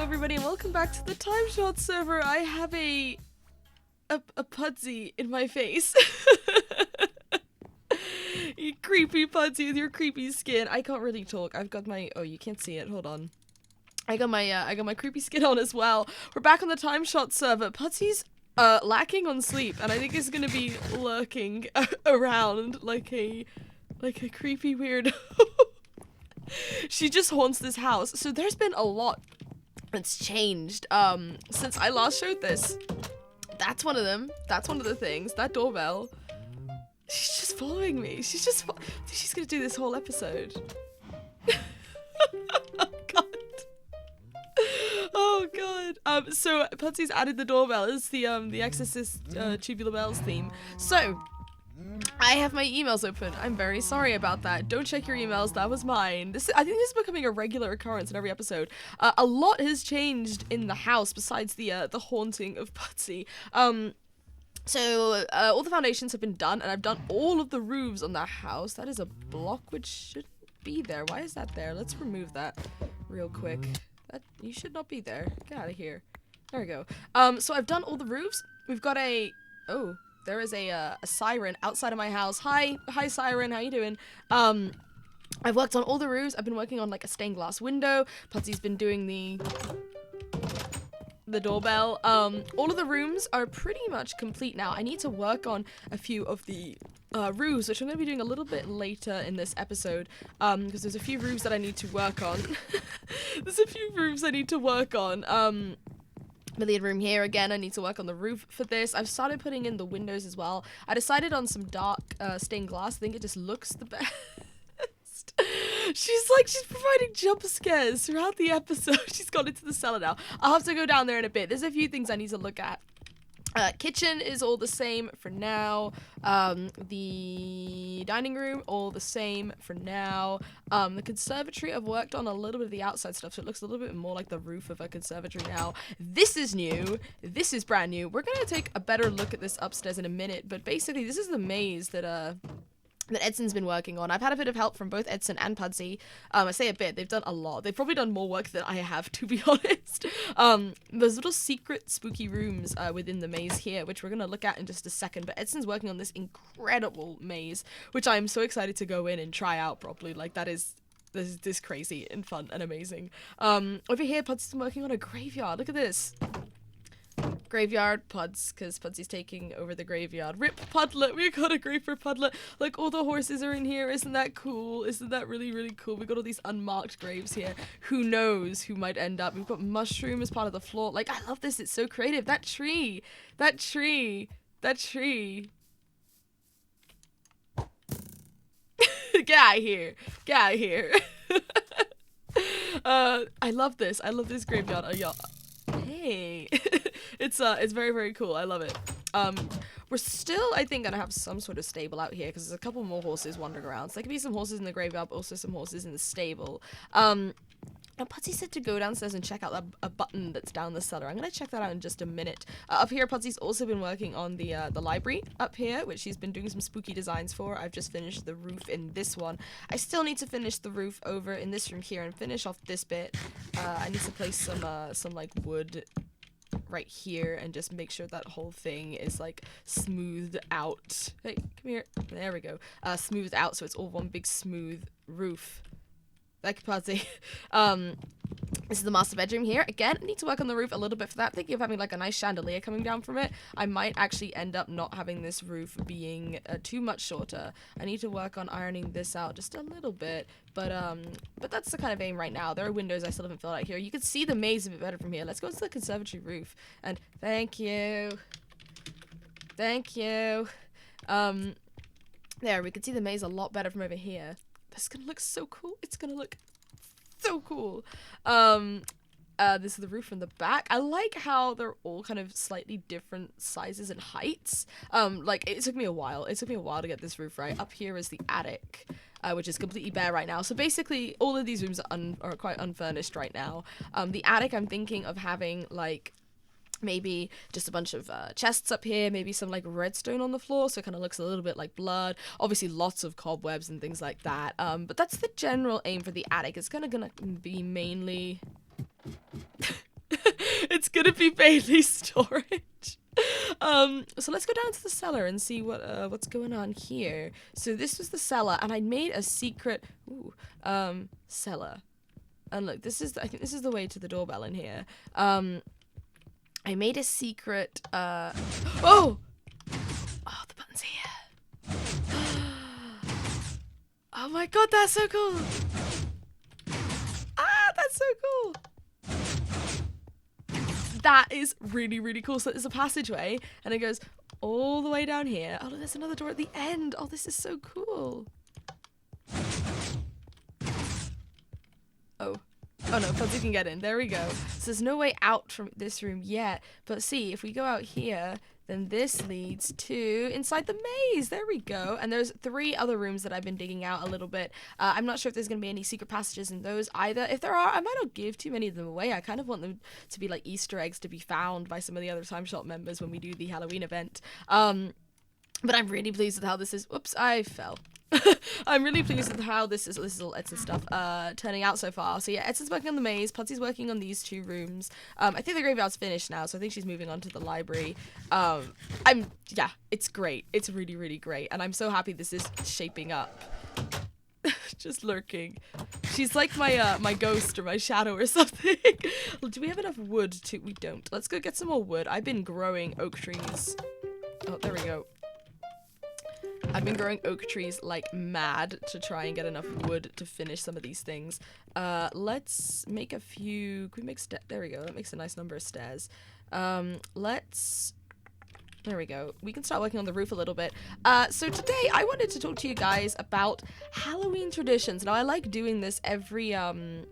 everybody, and welcome back to the TimeShot server. I have a Pudsey in my face. You creepy Pudsey with your creepy skin. I can't really talk. I've got my, oh, you can't see it. Hold on. I got my creepy skin on as well. We're back on the TimeShot server. Pudsey's lacking on sleep, and I think he's gonna be lurking around like a creepy weirdo. She just haunts this house. So there's been a lot that's changed since I last showed this. That's one of them. That's one of the things. That doorbell. She's just following me. She's just she's gonna do this whole episode. Oh god. So Pudsey's added the doorbell. It's the Exorcist Tubular Bells theme. So I have my emails open. I'm very sorry about that. Don't check your emails. That was mine. I think this is becoming a regular occurrence in every episode. A lot has changed in the house besides the haunting of Pudsey. So all the foundations have been done, and I've done all of the roofs on that house. That is a block which shouldn't be there. Why is that there? Let's remove that real quick. You should not be there. Get out of here. There we go. So I've done all the roofs. We've got oh. There is a siren outside of my house. Hi siren, how you doing? I've worked on all the roofs. I've been working on like a stained glass window. Pudsey's been doing the doorbell. All of the rooms are pretty much complete now. I need to work on a few of the roofs, which I'm going to be doing a little bit later in this episode, because there's a few roofs that I need to work on. Million room here again. I need to work on the roof for this. I've started putting in the windows as well. I decided on some dark stained glass. I think it just looks the best. She's providing jump scares throughout the episode. She's gone into the cellar now. I'll have to go down there in a bit. There's a few things I need to look at. Kitchen is all the same for now. The dining room, all the same for now. The conservatory, I've worked on a little bit of the outside stuff, so it looks a little bit more like the roof of a conservatory now. This is new. This is brand new. We're gonna take a better look at this upstairs in a minute, but basically this is the maze that Edson's been working on. I've had a bit of help from both Edson and Pudsey. I say a bit, they've done a lot. They've probably done more work than I have, to be honest. There's little secret spooky rooms within the maze here, which we're going to look at in just a second. But Edson's working on this incredible maze, which I'm so excited to go in and try out properly. Like, this is crazy and fun and amazing. Over here, Pudsey's been working on a graveyard. Look at this. Graveyard Puds, because Pudsey's taking over the graveyard. Rip Pudlet, we got a grave for Pudlet. Like, all the horses are in here. Isn't that cool? Isn't that really, really cool? We got all these unmarked graves here. Who knows who might end up? We've got mushroom as part of the floor. Like, I love this. It's so creative. That tree. Get out of here. I love this. I love this graveyard. Hey. It's very, very cool. I love it. We're still, I think, gonna have some sort of stable out here because there's a couple more horses wandering around. So there could be some horses in the graveyard, but also some horses in the stable. Now, Pudsey said to go downstairs and check out a button that's down the cellar. I'm gonna check that out in just a minute. Up here, Pudsey's also been working on the library up here, which she's been doing some spooky designs for. I've just finished the roof in this one. I still need to finish the roof over in this room here and finish off this bit. I need to place some like wood right here and just make sure that whole thing is like smoothed out. Hey, come here. There we go. Smoothed out so it's all one big smooth roof. Thank you, Pudsey. This is the master bedroom here. Again, I need to work on the roof a little bit for that. Thinking of having like a nice chandelier coming down from it. I might actually end up not having this roof being too much shorter. I need to work on ironing this out just a little bit. But that's the kind of aim right now. There are windows I still haven't filled out here. You can see the maze a bit better from here. Let's go to the conservatory roof. And thank you. There, we can see the maze a lot better from over here. This is gonna look so cool. It's gonna look so cool. This is the roof from the back. I like how they're all kind of slightly different sizes and heights. Like, it took me a while. It took me a while to get this roof right. Up here is the attic, which is completely bare right now. So basically, all of these rooms are quite unfurnished right now. The attic, I'm thinking of having, like, maybe just a bunch of chests up here, maybe some like redstone on the floor, so it kind of looks a little bit like blood. Obviously lots of cobwebs and things like that, but that's the general aim for the attic. It's gonna be mainly It's gonna be Bailey's storage. So let's go down to the cellar and see what's going on here. So this was the cellar, and I made a secret cellar. And look, I think this is the way to the doorbell in here. I made a secret oh, the button's here. Oh my god, that's so cool. That's so cool. That is really, really cool. So there's a passageway, and it goes all the way down here. Oh, look, there's another door at the end. Oh, this is so cool. Oh no, Fuzzy can get in. There we go. So there's no way out from this room yet. But see, if we go out here, then this leads to inside the maze. There we go. And there's 3 other rooms that I've been digging out a little bit. I'm not sure if there's going to be any secret passages in those either. If there are, I might not give too many of them away. I kind of want them to be like Easter eggs to be found by some of the other TimeShot members when we do the Halloween event. But I'm really pleased with how this is. Whoops, I fell. I'm really pleased with how this is all Edson's stuff turning out so far. So yeah, Edson's working on the maze, Pudsy's working on these 2 rooms. I think the graveyard's finished now, so I think she's moving on to the library. Yeah, it's great. It's really, really great, and I'm so happy this is shaping up. Just lurking. She's like my ghost or my shadow or something. Do we have enough wood to? We don't. Let's go get some more wood. I've been growing oak trees. Oh, there we go. I've been growing oak trees like mad to try and get enough wood to finish some of these things. Let's make a few. Can we make there we go. That makes a nice number of stairs. There we go. We can start working on the roof a little bit. So today I wanted to talk to you guys about Halloween traditions. Now I like doing this every time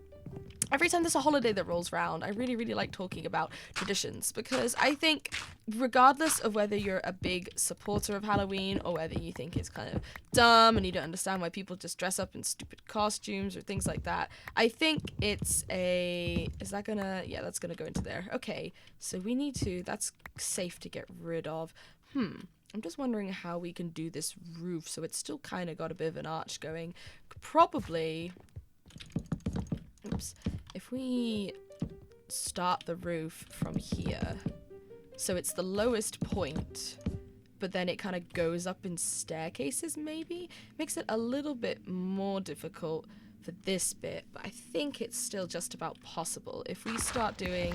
there's a holiday that rolls around. I really, really like talking about traditions because I think regardless of whether you're a big supporter of Halloween or whether you think it's kind of dumb and you don't understand why people just dress up in stupid costumes or things like that, I think it's is that gonna, yeah, that's gonna go into there. Okay, so we need to, that's safe to get rid of. I'm just wondering how we can do this roof so it's still kind of got a bit of an arch going. Probably, oops, if we start the roof from here, so it's the lowest point, but then it kind of goes up in staircases maybe, makes it a little bit more difficult for this bit, but I think it's still just about possible. If we start doing,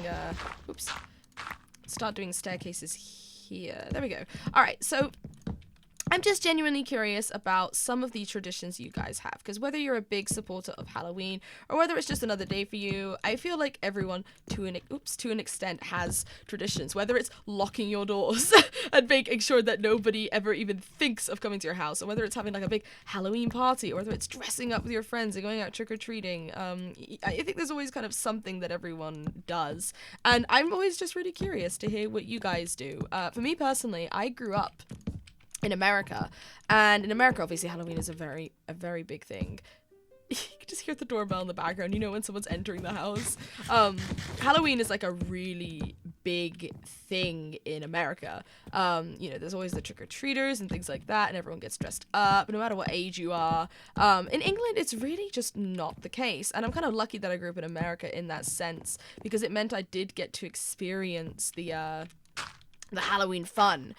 start doing staircases here, there we go. All right, so I'm just genuinely curious about some of the traditions you guys have, because whether you're a big supporter of Halloween or whether it's just another day for you, I feel like everyone to an extent has traditions, whether it's locking your doors and making sure that nobody ever even thinks of coming to your house, or whether it's having like a big Halloween party, or whether it's dressing up with your friends and going out trick-or-treating. I think there's always kind of something that everyone does, and I'm always just really curious to hear what you guys do. For me personally, I grew up in America, and in America obviously Halloween is a very big thing. You can just hear the doorbell in the background, you know, when someone's entering the house. Halloween is like a really big thing in America. You know, there's always the trick-or-treaters and things like that, and everyone gets dressed up no matter what age you are. In England it's really just not the case, and I'm kind of lucky that I grew up in America in that sense, because it meant I did get to experience the Halloween fun.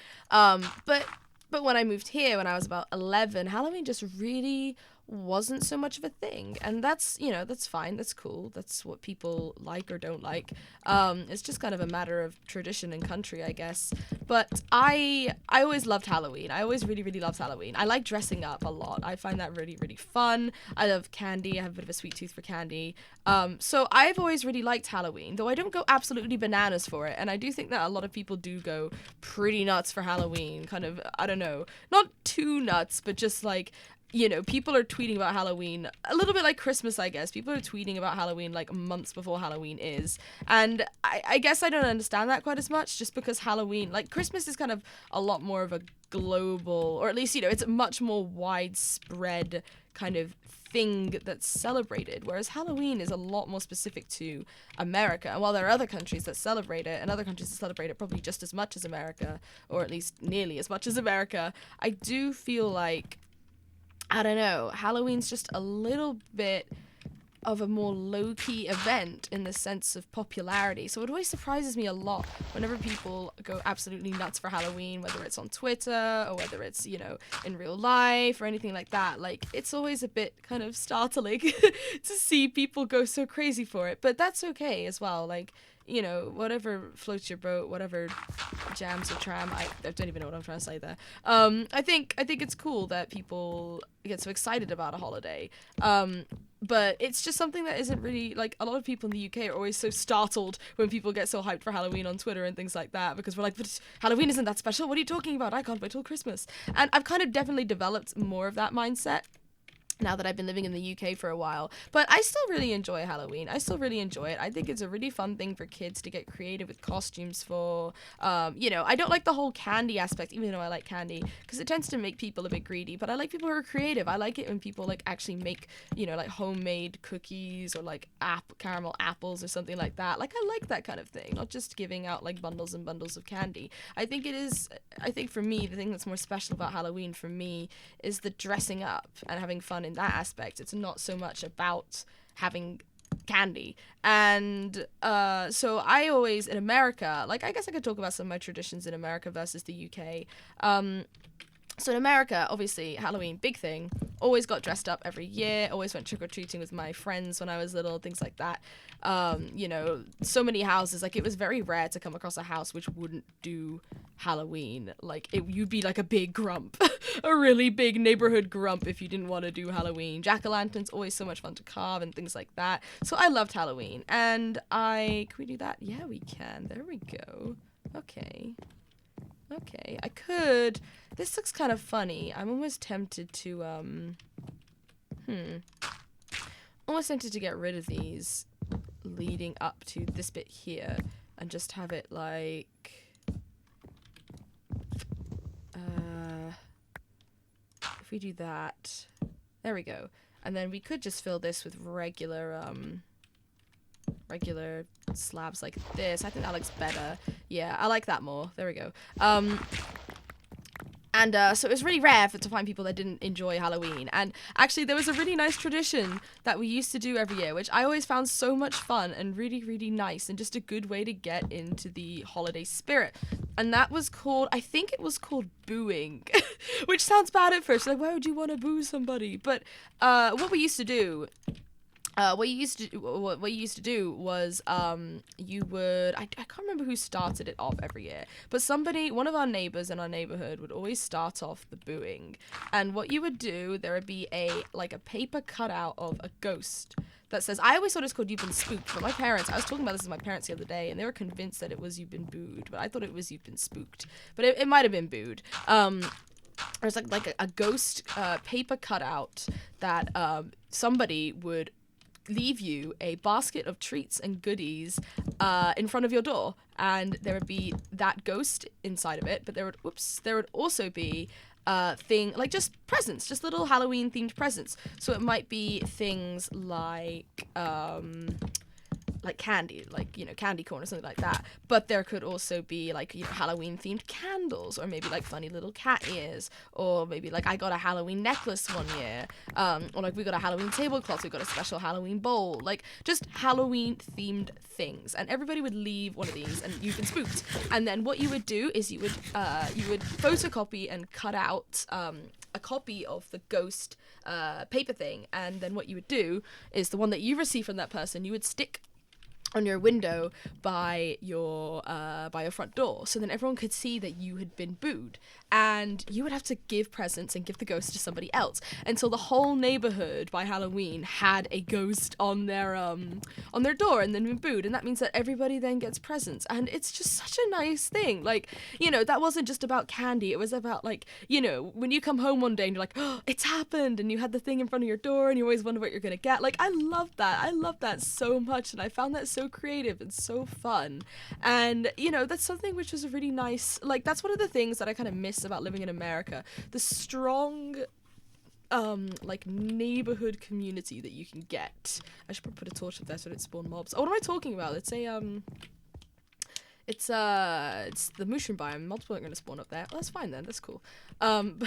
But when I moved here, when I was about 11, Halloween just really wasn't so much of a thing. And that's, you know, that's fine. That's cool. That's what people like or don't like. It's just kind of a matter of tradition and country, I guess. But I always loved Halloween. I always really, really loved Halloween. I like dressing up a lot. I find that really, really fun. I love candy. I have a bit of a sweet tooth for candy. So I've always really liked Halloween, though I don't go absolutely bananas for it. And I do think that a lot of people do go pretty nuts for Halloween. Kind of, I don't know, not too nuts, but just like, you know, people are tweeting about Halloween a little bit like Christmas, I guess. People are tweeting about Halloween like months before Halloween is. And I guess I don't understand that quite as much, just because Halloween, like Christmas is kind of a lot more of a global, or at least, you know, it's a much more widespread kind of thing that's celebrated, whereas Halloween is a lot more specific to America. And while there are other countries that celebrate it, and other countries that celebrate it probably just as much as America, or at least nearly as much as America, I do feel like, I don't know, Halloween's just a little bit of a more low-key event in the sense of popularity. So it always surprises me a lot whenever people go absolutely nuts for Halloween, whether it's on Twitter or whether it's, you know, in real life or anything like that. Like, it's always a bit kind of startling to see people go so crazy for it. But that's okay as well. Like, you know, whatever floats your boat, whatever jams your tram. I don't even know what I'm trying to say there. I think it's cool that people get so excited about a holiday. But it's just something that isn't really, like, a lot of people in the UK are always so startled when people get so hyped for Halloween on Twitter and things like that, because we're like, but Halloween isn't that special. What are you talking about? I can't wait till Christmas. And I've kind of definitely developed more of that mindset now that I've been living in the UK for a while. But I still really enjoy Halloween. I still really enjoy it. I think it's a really fun thing for kids to get creative with costumes for. You know, I don't like the whole candy aspect, even though I like candy, because it tends to make people a bit greedy. But I like people who are creative. I like it when people, like, actually make, you know, like, homemade cookies or, like, caramel apples or something like that. Like, I like that kind of thing, not just giving out, like, bundles and bundles of candy. I think for me, the thing that's more special about Halloween for me is the dressing up and having fun in that aspect. It's not so much about having candy. And so I always, in America, like, I guess I could talk about some of my traditions in America versus the UK. So in America, obviously, Halloween, big thing. Always got dressed up every year. Always went trick-or-treating with my friends when I was little, things like that. You know, so many houses. Like, it was very rare to come across a house which wouldn't do Halloween. Like, you'd be like a big grump. A really big neighborhood grump if you didn't want to do Halloween. Jack-o'-lanterns, always so much fun to carve and things like that. So I loved Halloween. And can we do that? Yeah, we can. There we go. Okay, I could. This looks kind of funny. I'm almost tempted to, almost tempted to get rid of these leading up to this bit here and just have it like, if we do that, there we go. And then we could just fill this with regular slabs like this. I think that looks better. Yeah, I like that more. There we go. So it was really rare to find people that didn't enjoy Halloween. And actually, there was a really nice tradition that we used to do every year, which I always found so much fun and really, really nice and just a good way to get into the holiday spirit. And that was called, I think it was called booing, which sounds bad at first. Like, why would you want to boo somebody? But what we used to do what you used to do was you would I can't remember who started it off every year, but one of our neighbors in our neighborhood would always start off the booing. And what you would do, there would be a paper cutout of a ghost that says, I always thought it's called You've Been Spooked, but my parents, I was talking about this with my parents the other day, and they were convinced that it was You've Been Booed, but I thought it was You've Been Spooked, but it might have been booed. There's like a ghost paper cutout that somebody would leave you a basket of treats and goodies in front of your door, and there would be that ghost inside of it, but there would also be just presents, just little Halloween themed presents. So it might be things like candy, candy corn or something like that. But there could also be Halloween themed candles, or maybe funny little cat ears, or maybe I got a Halloween necklace one year, or we got a Halloween tablecloth, we got a special Halloween bowl, just Halloween themed things. And everybody would leave one of these, and You've Been Spooked. And then what you would do is you would photocopy and cut out a copy of the ghost paper thing, and then what you would do is the one that you receive from that person, you would stick on your window by your front door, so then everyone could see that you had been booed, and you would have to give presents and give the ghost to somebody else until the whole neighborhood by Halloween had a ghost on their door and then been booed. And that means that everybody then gets presents, and it's just such a nice thing. That wasn't just about candy, it was about when you come home one day and you're like, oh, it's happened, and you had the thing in front of your door and you always wonder what you're gonna get. I love that so much, and I found that so creative and so fun. And that's something which was really nice. That's one of the things that I kind of miss about living in America, the strong neighborhood community that you can get. I should probably put a torch up there so it spawn mobs. Oh, what am I talking about? It's the mushroom biome. Mobs aren't going to spawn up there. Well, that's fine then, that's cool. But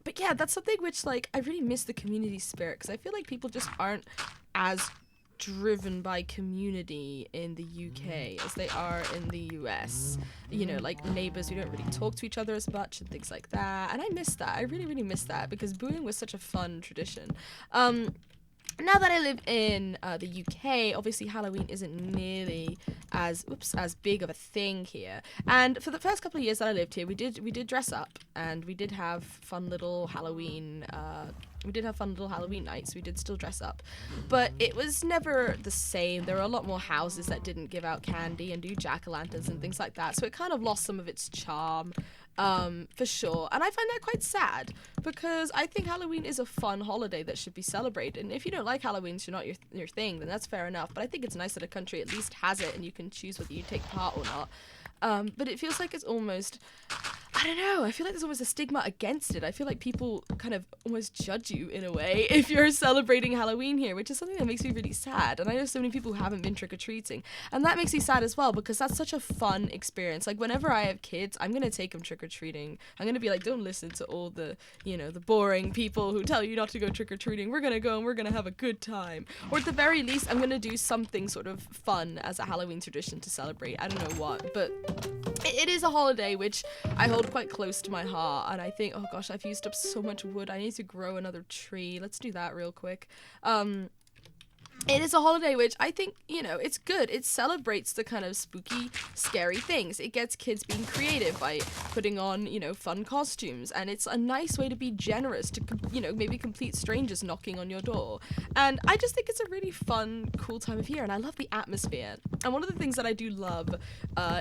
But yeah, that's something which, like, I really miss the community spirit, because I feel like people just aren't as driven by community in the UK as they are in the US. You know, like neighbors, we don't really talk to each other as much and things like that. And I miss that. I really, really miss that, because booing was such a fun tradition. Now that I live in the UK, obviously Halloween isn't nearly as big of a thing here. And for the first couple of years that I lived here, we did dress up, and we did have fun little Halloween. Nights. We did still dress up, but it was never the same. There were a lot more houses that didn't give out candy and do jack-o'-lanterns and things like that. So it kind of lost some of its charm. For sure. And I find that quite sad, because I think Halloween is a fun holiday that should be celebrated. And if you don't like Halloween, it's not your thing, then that's fair enough. But I think it's nice that a country at least has it and you can choose whether you take part or not. But it feels like it's almost, I don't know, I feel like there's almost a stigma against it. I feel like people kind of almost judge you in a way if you're celebrating Halloween here, which is something that makes me really sad. And I know so many people who haven't been trick-or-treating, and that makes me sad as well, because that's such a fun experience. Like, whenever I have kids, I'm going to take them trick-or-treating. I'm going to be like, don't listen to all the, you know, the boring people who tell you not to go trick-or-treating. We're going to go and we're going to have a good time. Or at the very least, I'm going to do something sort of fun as a Halloween tradition to celebrate. I don't know what, but it is a holiday which I hold quite close to my heart, and I think, oh gosh, I've used up so much wood. I need to grow another tree. Let's do that real quick. It is a holiday which I think, you know, it's good. It celebrates the kind of spooky, scary things. It gets kids being creative by putting on, you know, fun costumes. And it's a nice way to be generous to, you know, maybe complete strangers knocking on your door. And I just think it's a really fun, cool time of year. And I love the atmosphere. And one of the things that I do love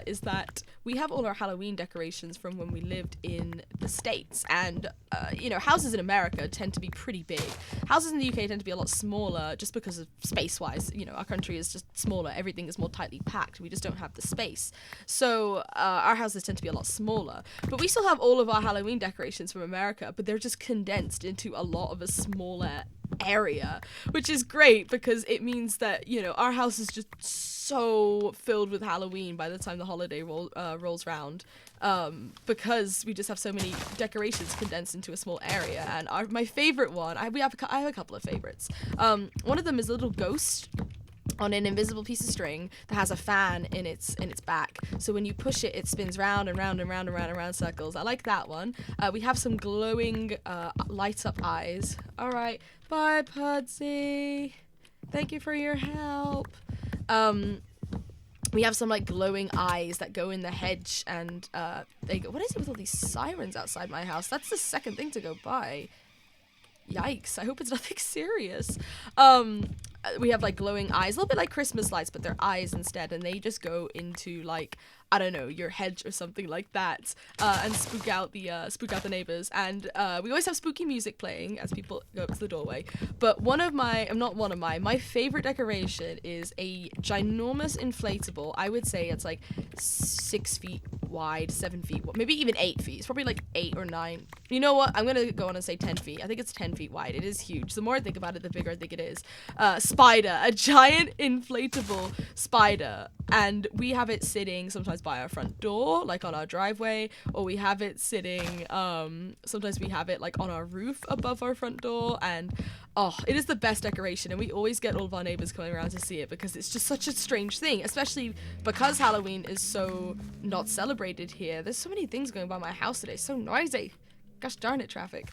is that we have all our Halloween decorations from when we lived in the States. And, you know, houses in America tend to be pretty big. Houses in the UK tend to be a lot smaller just because of space-wise. You know, our country is just smaller. Everything is more tightly packed. We just don't have the space. So our houses tend to be a lot smaller. But we still have all of our Halloween decorations from America, but they're just condensed into a lot of a smaller area, which is great because it means that, you know, our house is just so filled with Halloween by the time the holiday rolls round, because we just have so many decorations condensed into a small area. And my favorite one, I have a couple of favorites. One of them is a little ghost on an invisible piece of string that has a fan in its back. So when you push it, it spins round and round and round and round and round circles. I like that one. We have some glowing light up eyes. All right, bye Pudsey. Thank you for your help. We have some like glowing eyes that go in the hedge, and they go. What is it with all these sirens outside my house? That's the second thing to go by. Yikes, I hope it's nothing serious. We have like glowing eyes, a little bit like Christmas lights, but they're eyes instead, and they just go into like, I don't know, your hedge or something like that, and spook out the neighbors. And we always have spooky music playing as people go up to the doorway. But my favorite decoration is a ginormous inflatable. I would say it's like 6 feet wide, 7 feet, maybe even 8 feet. It's probably like 8 or 9. You know what? I'm gonna go on and say 10 feet. I think it's 10 feet wide. It is huge. The more I think about it, the bigger I think it is. Spider, a giant inflatable spider, and we have it sitting sometimes by our front door, like on our driveway, or we have it sitting, sometimes we have it like on our roof above our front door, and it is the best decoration, and we always get all of our neighbors coming around to see it because it's just such a strange thing, especially because Halloween is so not celebrated here. There's so many things going by my house today, so noisy. Gosh darn it, traffic.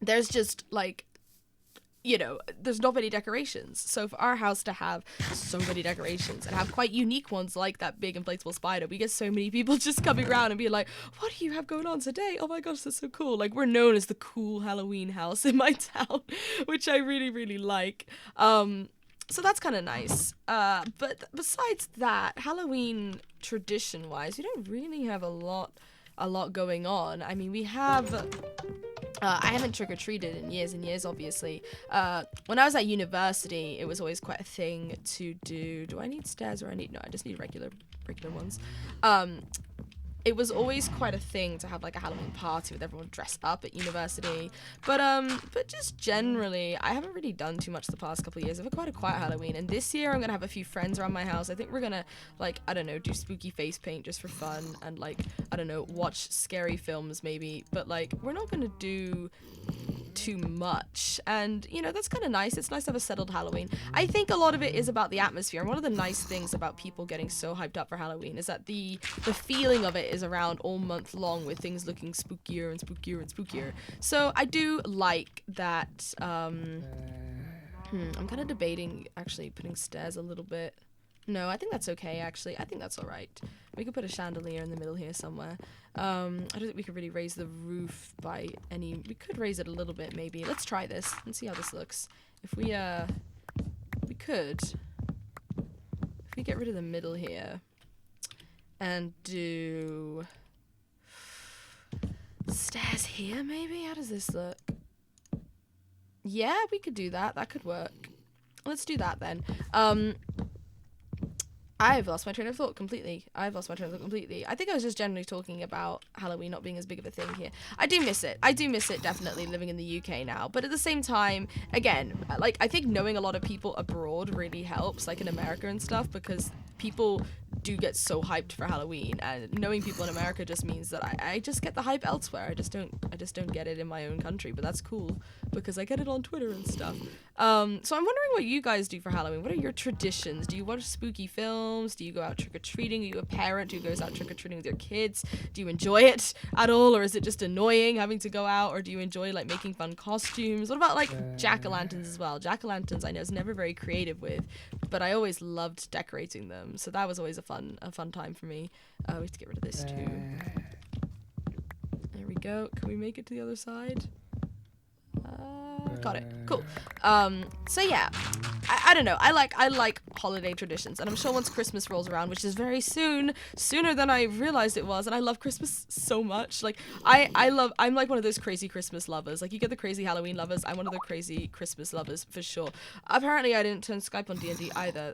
There's just like, you know, there's not many decorations. So for our house to have so many decorations and have quite unique ones like that big inflatable spider, we get so many people just coming around and being like, what do you have going on today? Oh my gosh, that's so cool. Like, we're known as the cool Halloween house in my town, which I really, really like. So that's kind of nice. But besides that, Halloween tradition-wise, we don't really have a lot going on. I mean, we have... I haven't trick-or-treated in years and years, obviously. When I was at university, it was always quite a thing to do. Do I need stairs or I just need regular ones. it was always quite a thing to have like a Halloween party with everyone dressed up at university. But just generally, I haven't really done too much the past couple of years. I've had quite a quiet Halloween, and this year I'm gonna have a few friends around my house. I think we're gonna, like, I don't know, do spooky face paint just for fun, and like, I don't know, watch scary films maybe. But like, we're not gonna do too much, and you know, that's kind of nice. It's nice to have a settled Halloween. I think a lot of it is about the atmosphere, and one of the nice things about people getting so hyped up for Halloween is that the feeling of it is around all month long, with things looking spookier and spookier and spookier. So I do like that. I'm kind of debating actually putting stairs a little bit. No, I think that's okay, actually. I think that's all right. We could put a chandelier in the middle here somewhere. I don't think we could really raise the roof by any... We could raise it a little bit, maybe. Let's try this and see how this looks. If we, we could... If we get rid of the middle here and do... stairs here, maybe? How does this look? Yeah, we could do that. That could work. Let's do that then. I've lost my train of thought completely. I think I was just generally talking about Halloween not being as big of a thing here. I do miss it. Definitely, living in the UK now. But at the same time, again, like, I think knowing a lot of people abroad really helps, like in America and stuff, because people do get so hyped for Halloween, and knowing people in America just means that I just get the hype elsewhere. I just don't get it in my own country, but that's cool because I get it on Twitter and stuff. So I'm wondering what you guys do for Halloween. What are your traditions? Do you watch spooky films? Do you go out trick-or-treating? Are you a parent who goes out trick-or-treating with your kids? Do you enjoy it at all, or is it just annoying having to go out, or do you enjoy like making fun costumes? What about like jack-o'-lanterns as well? Jack-o'-lanterns I know is never very creative with, but I always loved decorating them, so that was always a fun time for me. We have to get rid of this too. There we go. Can we make it to the other side? Got it. Cool. So yeah, I don't know. I like holiday traditions, and I'm sure once Christmas rolls around, which is very soon, sooner than I realized it was, and I love Christmas so much. Like I'm like one of those crazy Christmas lovers. Like, you get the crazy Halloween lovers. I'm one of the crazy Christmas lovers for sure. Apparently, I didn't turn Skype on D&D either.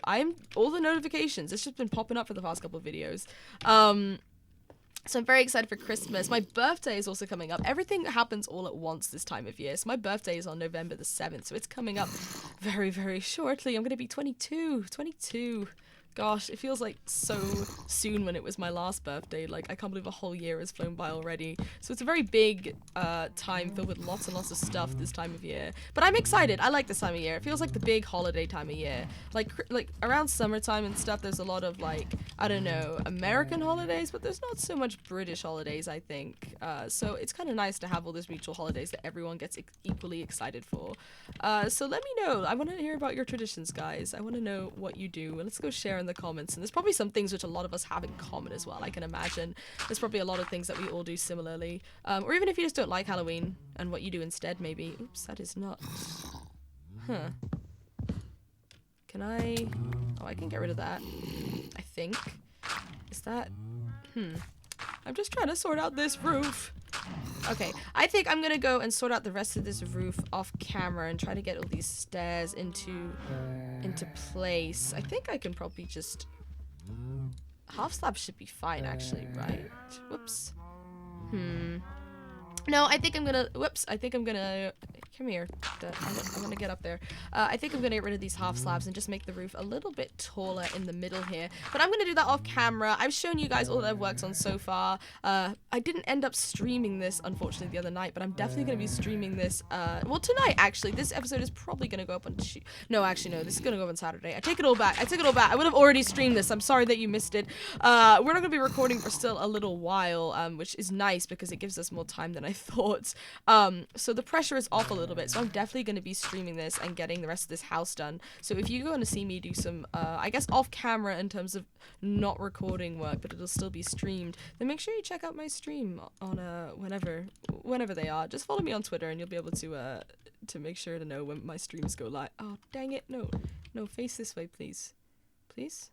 All the notifications. It's just been popping up for the past couple of videos. So I'm very excited for Christmas. My birthday is also coming up. Everything happens all at once this time of year. So my birthday is on November the 7th. So it's coming up very, very shortly. I'm going to be 22. Gosh, it feels like so soon when it was my last birthday. Like, I can't believe a whole year has flown by already. So it's a very big time filled with lots and lots of stuff this time of year. But I'm excited. I like this time of year. It feels like the big holiday time of year. Like around summertime and stuff, there's a lot of, like, I don't know, American holidays, but there's not so much British holidays, I think. So it's kind of nice to have all those mutual holidays that everyone gets equally excited for. So let me know. I want to hear about your traditions, guys. I want to know what you do. And let's go share in the comments. And there's probably some things which a lot of us have in common as well. I can imagine there's probably a lot of things that we all do similarly. Or even if you just don't like Halloween and what you do instead, maybe. Oops, that is not... Huh. Can I... Oh, I can get rid of that. I think. Is that... I'm just trying to sort out this roof. Okay, I think I'm gonna go and sort out the rest of this roof off camera and try to get all these stairs into place. I think I can probably just... Half slab should be fine, actually, right? Whoops. No, I think I'm gonna... Whoops, I think I'm gonna... Come here. I'm gonna get up there. I think I'm gonna get rid of these half slabs and just make the roof a little bit taller in the middle here. But I'm gonna do that off camera. I've shown you guys all that I've worked on so far. I didn't end up streaming this, unfortunately, the other night, but I'm definitely gonna be streaming this, well, tonight, actually. This episode is probably gonna go up on No, actually, no. This is gonna go up on Saturday. I take it all back. I would have already streamed this. I'm sorry that you missed it. We're not gonna be recording for still a little while, which is nice because it gives us more time than I thought. So the pressure is off a little bit, so I'm definitely going to be streaming this and getting the rest of this house done. So if you're going to see me do some, I guess off camera in terms of not recording work, but it'll still be streamed, then make sure you check out my stream on whenever they are. Just follow me on Twitter and you'll be able to make sure to know when my streams go live. Oh, dang it. No, face this way, please. Please?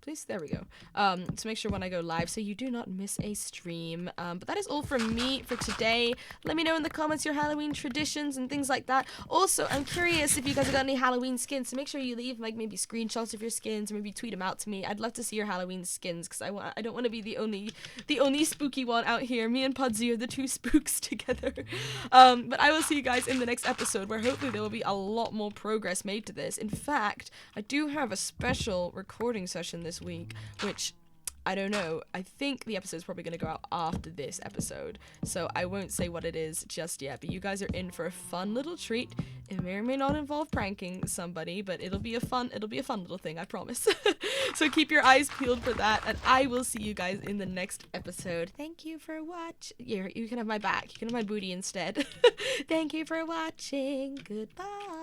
please. There we go. To make sure when I go live, so you do not miss a stream. But that is all from me for today. Let me know in the comments your Halloween traditions and things like that. Also, I'm curious if you guys have got any Halloween skins, so make sure you leave like maybe screenshots of your skins, or maybe tweet them out to me. I'd love to see your Halloween skins, because I don't want to be the only spooky one out here. Me and Pudsey are the two spooks together. But I will see you guys in the next episode, where hopefully there will be a lot more progress made to this. In fact, I do have a special recording session this week, which I don't know. I think the episode's probably going to go out after this episode, so I won't say what it is just yet, but you guys are in for a fun little treat. It may or may not involve pranking somebody, but it'll be a fun little thing, I promise. So keep your eyes peeled for that, and I will see you guys in the next episode. Thank you for watching. You can have my back. You can have my booty instead. Thank you for watching. Goodbye.